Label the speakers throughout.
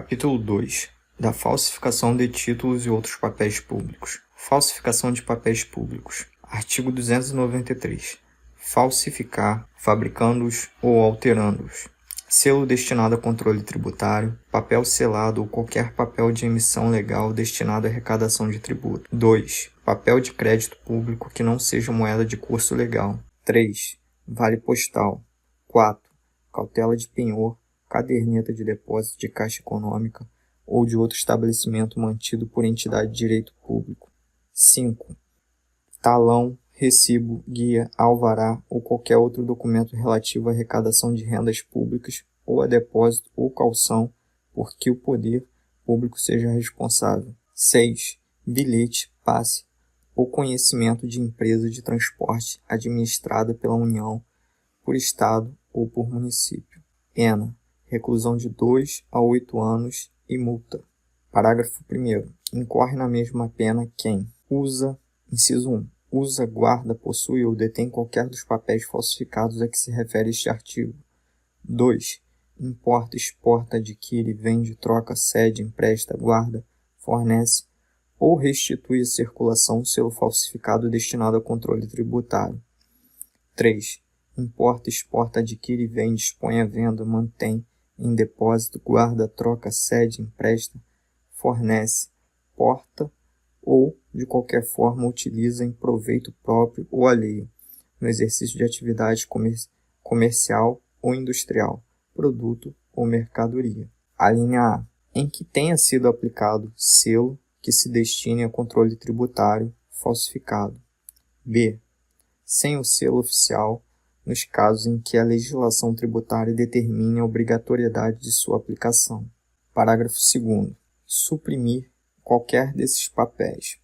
Speaker 1: Capítulo 2. Da falsificação de títulos e outros papéis públicos. Falsificação de papéis públicos. Artigo 293. Falsificar, fabricando-os ou alterando-os. Selo destinado a controle tributário, papel selado ou qualquer papel de emissão legal destinado à arrecadação de tributo. 2. Papel de crédito público que não seja moeda de curso legal. 3. Vale postal. 4. Cautela de penhor, caderneta de depósito de Caixa Econômica ou de outro estabelecimento mantido por entidade de direito público. 5. Talão, recibo, guia, alvará ou qualquer outro documento relativo à arrecadação de rendas públicas ou a depósito ou calção por que o poder público seja responsável. 6. Bilhete, passe ou conhecimento de empresa de transporte administrada pela União, por Estado ou por município. Pena: reclusão de 2 a 8 anos e multa. Parágrafo 1º. Incorre na mesma pena quem usa, inciso 1, usa, guarda, possui ou detém qualquer dos papéis falsificados a que se refere este artigo. 2. Importa, exporta, adquire, vende, troca, cede, empresta, guarda, fornece ou restitui à circulação selo falsificado destinado a controle tributário. 3. Importa, exporta, adquire, vende, expõe à venda, mantém em depósito, guarda, troca, cede, empresta, fornece, porta ou, de qualquer forma, utiliza em proveito próprio ou alheio, no exercício de atividade comercial ou industrial, produto ou mercadoria. A linha A. Em que tenha sido aplicado selo que se destine a controle tributário falsificado. B. Sem o selo oficial, nos casos em que a legislação tributária determine a obrigatoriedade de sua aplicação. Parágrafo 2º. Suprimir qualquer desses papéis,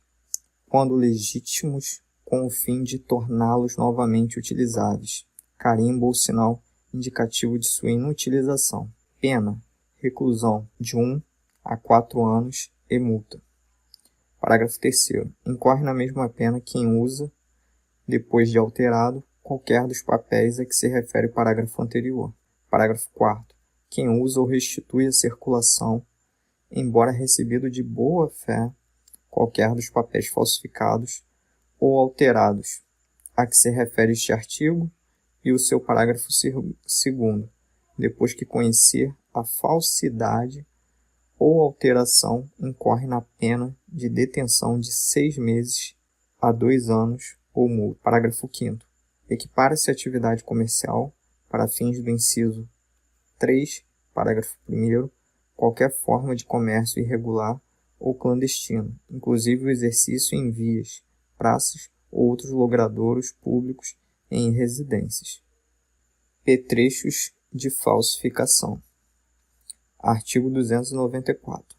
Speaker 1: quando legítimos, com o fim de torná-los novamente utilizáveis. Carimbo ou sinal indicativo de sua inutilização. Pena: reclusão de 1 a 4 anos e multa. Parágrafo 3º. Incorre na mesma pena quem usa, depois de alterado, qualquer dos papéis a que se refere o parágrafo anterior. Parágrafo 4º. Quem usa ou restitui à circulação, embora recebido de boa fé, qualquer dos papéis falsificados ou alterados a que se refere este artigo e o seu parágrafo 2º, depois que conhecer a falsidade ou alteração, incorre na pena de detenção de 6 meses a 2 anos ou multa. Parágrafo 5º. Equipara-se a atividade comercial, para fins do inciso 3, parágrafo 1º, qualquer forma de comércio irregular ou clandestino, inclusive o exercício em vias, praças ou outros logradouros públicos em residências. Petrechos de falsificação. Artigo 294.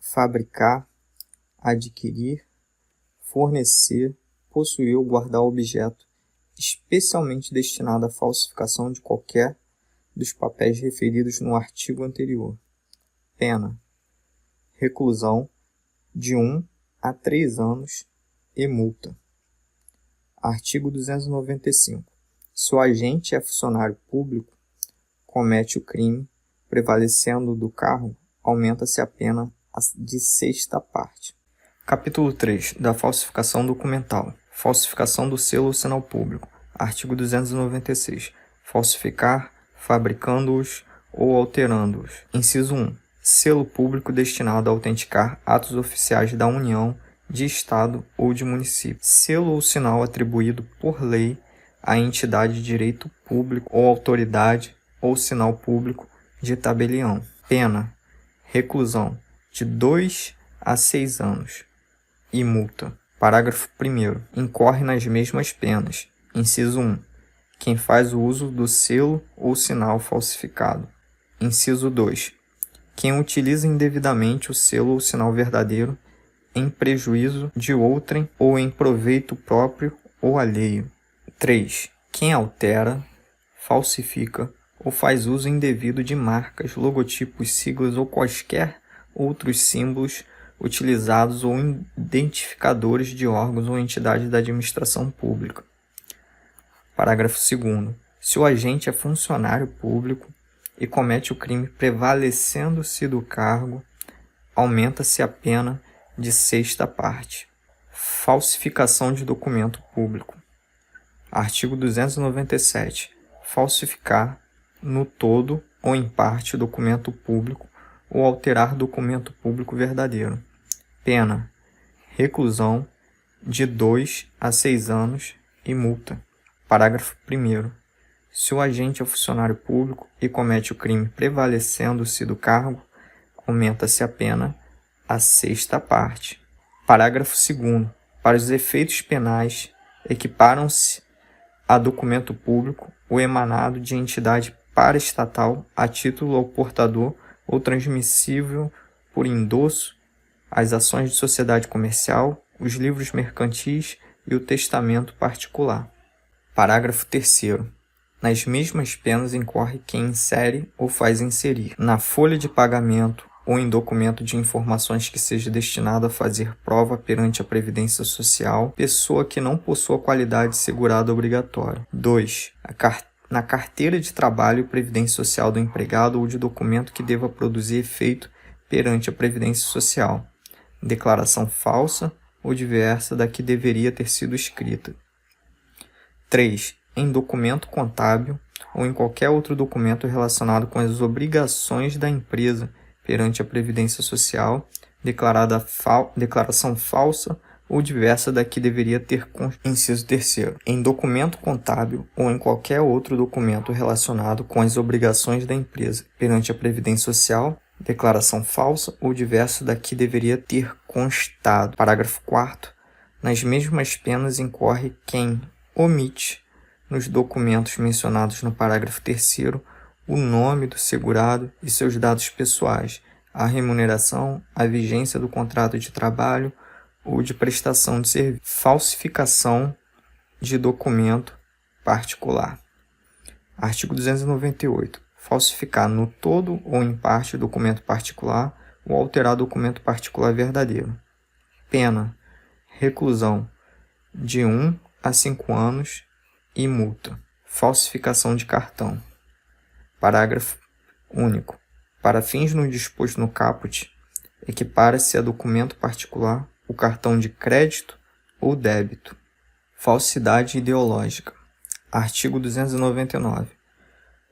Speaker 1: Fabricar, adquirir, fornecer, possuir ou guardar objeto especialmente destinado à falsificação de qualquer dos papéis referidos no artigo anterior. Pena: reclusão de 1 a 3 anos e multa. Artigo 295. Se o agente é funcionário público, comete o crime, prevalecendo do cargo, aumenta-se a pena de 6ª parte. Capítulo 3. Da falsificação documental. Falsificação do selo ou sinal público. Artigo 296. Falsificar, fabricando-os ou alterando-os. Inciso 1. Selo público destinado a autenticar atos oficiais da União, de Estado ou de município. Selo ou sinal atribuído por lei à entidade de direito público ou autoridade ou sinal público de tabelião. Pena: reclusão de 2 a 6 anos e multa. Parágrafo 1º. Incorre nas mesmas penas. Inciso 1. Quem faz o uso do selo ou sinal falsificado. Inciso 2. Quem utiliza indevidamente o selo ou sinal verdadeiro em prejuízo de outrem ou em proveito próprio ou alheio. 3. Quem altera, falsifica ou faz uso indevido de marcas, logotipos, siglas ou quaisquer outros símbolos utilizados ou identificadores de órgãos ou entidades da administração pública. Parágrafo 2º. Se o agente é funcionário público, e comete o crime prevalecendo-se do cargo, aumenta-se a pena de sexta parte. Falsificação de documento público. Artigo 297. Falsificar, no todo ou em parte, documento público ou alterar documento público verdadeiro. Pena: reclusão de 2 a 6 anos e multa. Parágrafo 1º. Se o agente é funcionário público e comete o crime prevalecendo-se do cargo, aumenta-se a pena à sexta parte. Parágrafo 2º. Para os efeitos penais, equiparam-se a documento público o emanado de entidade paraestatal a título ao portador ou transmissível por endosso, as ações de sociedade comercial, os livros mercantis e o testamento particular. Parágrafo 3º. Nas mesmas penas incorre quem insere ou faz inserir, na folha de pagamento ou em documento de informações que seja destinado a fazer prova perante a Previdência Social, pessoa que não possua qualidade de segurado obrigatório. 2. Na carteira de trabalho e Previdência Social do empregado ou de documento que deva produzir efeito perante a Previdência Social, declaração falsa ou diversa da que deveria ter sido escrita. 3. Em documento contábil ou em qualquer outro documento relacionado com as obrigações da empresa perante a Previdência Social, declaração falsa ou diversa da que deveria ter. Inciso 3º. Em documento contábil ou em qualquer outro documento relacionado com as obrigações da empresa perante a Previdência Social, declaração falsa ou diversa da que deveria ter constado. Parágrafo 4º. Nas mesmas penas incorre quem omite, nos documentos mencionados no parágrafo 3º, o nome do segurado e seus dados pessoais, a remuneração, a vigência do contrato de trabalho ou de prestação de serviço. Falsificação de documento particular. Artigo 298. Falsificar no todo ou em parte documento particular ou alterar documento particular verdadeiro. Pena: reclusão de 1 a 5 anos e multa. Falsificação de cartão. Parágrafo único. Para fins no disposto no caput, equipara-se a documento particular o cartão de crédito ou débito. Falsidade ideológica. Artigo 299.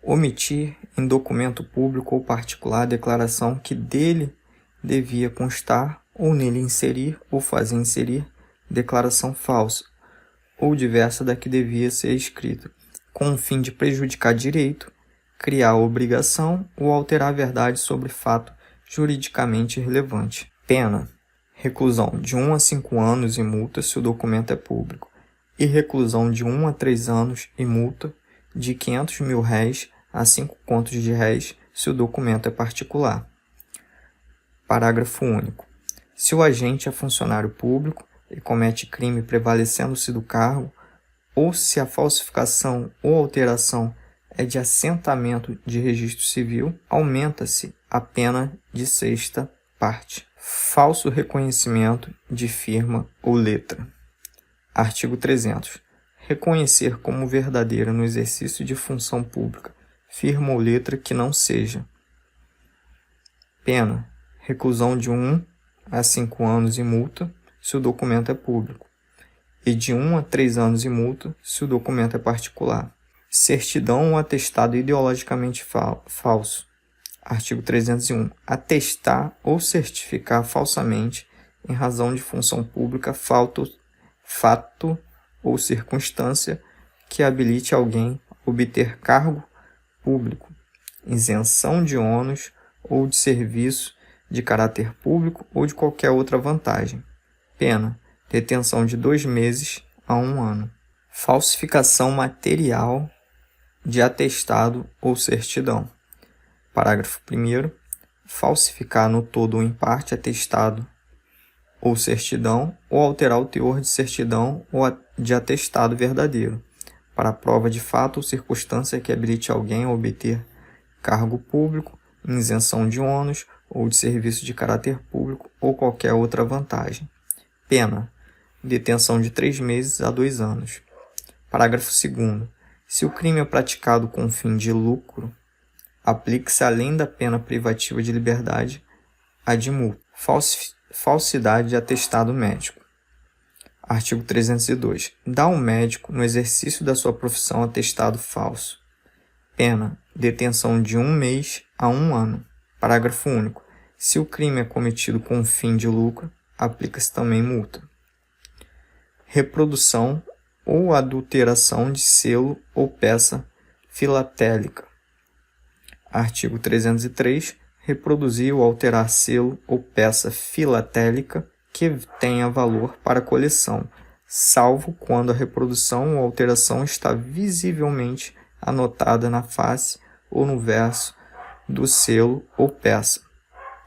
Speaker 1: Omitir em documento público ou particular a declaração que dele devia constar ou nele inserir ou fazer inserir declaração falsa ou diversa da que devia ser escrita, com o fim de prejudicar direito, criar obrigação ou alterar a verdade sobre fato juridicamente relevante. Pena: reclusão de 1 a 5 anos e multa se o documento é público, e reclusão de 1 a 3 anos e multa de R$ 500.000 a 5 contos de réis se o documento é particular. Parágrafo único. Se o agente é funcionário público e comete crime prevalecendo-se do cargo, ou se a falsificação ou alteração é de assentamento de registro civil, aumenta-se a pena de sexta parte. Falso reconhecimento de firma ou letra. Artigo 300. Reconhecer como verdadeira no exercício de função pública firma ou letra que não seja. Pena: reclusão de 1 a 5 anos e multa se o documento é público, e de 1 a 3 anos e multa se o documento é particular. Certidão ou atestado ideologicamente falso. Artigo 301. Atestar ou certificar falsamente, em razão de função pública, fato ou circunstância que habilite alguém a obter cargo público, isenção de ônus ou de serviço de caráter público ou de qualquer outra vantagem. Pena: detenção de 2 meses a 1 ano. Falsificação material de atestado ou certidão. Parágrafo 1º. Falsificar no todo ou em parte atestado ou certidão, ou alterar o teor de certidão ou de atestado verdadeiro, para prova de fato ou circunstância que habilite alguém a obter cargo público, isenção de ônus ou de serviço de caráter público ou qualquer outra vantagem. Pena: detenção de 3 meses a 2 anos. Parágrafo 2º. Se o crime é praticado com fim de lucro, Aplique-se além da pena privativa de liberdade a de multa. Falsidade de atestado médico. Artigo 302. Dá ao médico, no exercício da sua profissão, atestado falso. Pena: detenção de 1 mês a 1 ano. Parágrafo único. Se o crime é cometido com fim de lucro, aplica-se também multa. Reprodução ou adulteração de selo ou peça filatélica. Artigo 303. Reproduzir ou alterar selo ou peça filatélica que tenha valor para coleção, salvo quando a reprodução ou alteração está visivelmente anotada na face ou no verso do selo ou peça.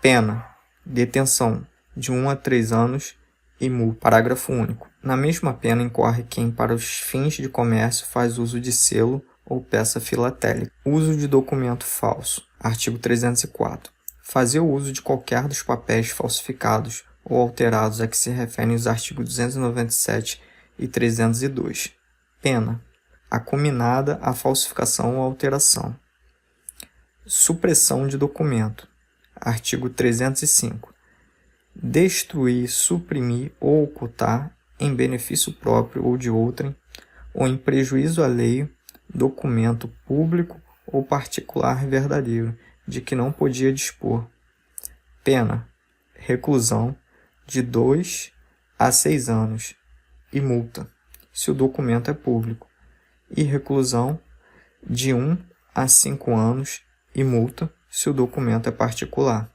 Speaker 1: Pena: detenção de 1 a 3 anos e multa. Parágrafo único. Na mesma pena incorre quem, para os fins de comércio, faz uso de selo ou peça filatélica. Uso de documento falso. Artigo 304. Fazer o uso de qualquer dos papéis falsificados ou alterados a que se referem os artigos 297 e 302. Pena: acuminada a falsificação ou alteração. Supressão de documento. Artigo 305. Destruir, suprimir ou ocultar, em benefício próprio ou de outrem, ou em prejuízo alheio, documento público ou particular verdadeiro, de que não podia dispor. Pena: reclusão de 2 a 6 anos e multa, se o documento é público, e reclusão de 1 a 5 anos e multa, se o documento é particular.